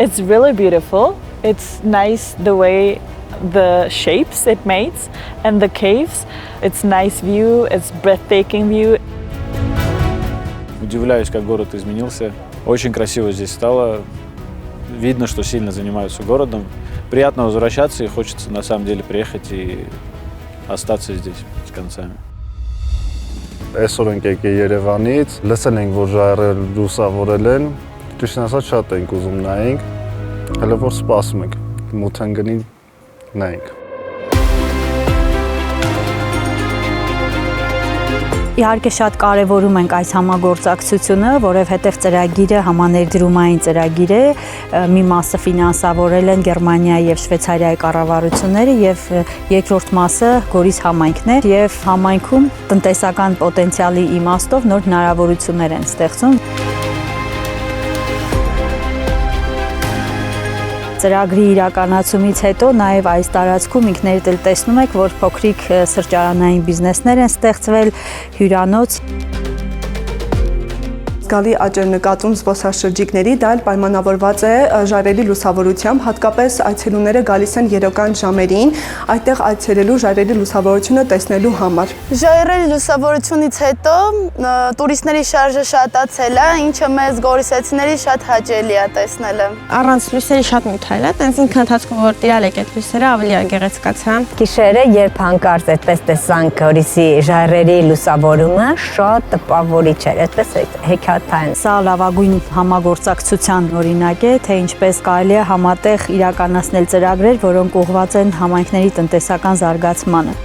It's really beautiful. It's nice the way the shapes it makes and the caves. It's nice view, it's breathtaking view. Удивляюсь, как город изменился. Очень красиво здесь стало. Видно, что сильно занимаются городом. Приятно возвращаться и хочется на самом деле приехать и остаться здесь с концами. Այսօր ենք եկել Երևանից, լսել ենք, որ ժայռերը լուսավորել են, ճիշտն ասած շատ ենք ուզում նայենք, հələ որ սպասում ենք, մութ են գնի նայենք։ Իհարկե շատ կարևորում ենք այս համագործակցությունը, որովհետև ծրագիրը համաներդրումային ծրագիր է, մի մասը ֆինանսավորել են Գերմանիայի եւ Շվեյցարիայի կառավարությունները եւ երկրորդ մասը Գորիս համայնքն է եւ համայնքում տնտեսական պոտենցիալի իմաստով նոր հնարավորություններ են ստեղծում։ Ծրագրի իրականացումից հետո նաև այս տարածքում ինքներդ էլ տեսնում եք, որ փոքրիկ սրճարանային բիզնեսներ են ստեղծվել, հյուրանոց։ Զգալի աճ է նկատում զբոսաշրջիկների, դա էլ պայմանավորված է ժայռերի լուսավորությամբ, հատկապես այցելուները գալիս են երեկոյան ժամերին, այդտեղ այցելելու ժայռերի լուսավորությունը տեսնելու համար։ Ժայռերի լուսավորությունից հետո տուրիստների շարժը շատացել է, ինչը մեզ գորիսեցիների շատ հաճելի է տեսնելը։ Առանց լույսերի շատ մութայլ է, տենց ինքն ընթացքում որ տիրալ եք այդ լույսերը ավելի գեղեցկացան։ Գիշերը, երբ հանկարծ այդպես տեսանք Գորիսի ժայռերի լուսավորումը, շատ տպավորիչ էր, այդպես հեքիաթային։ Սա լավագույն համագործակցության օրինակ է, թե ինչպես կարելի է համատեղ իրականացնել ծրագրեր, որոնք ուղղված են համայնքների տնտեսական զարգացմանը։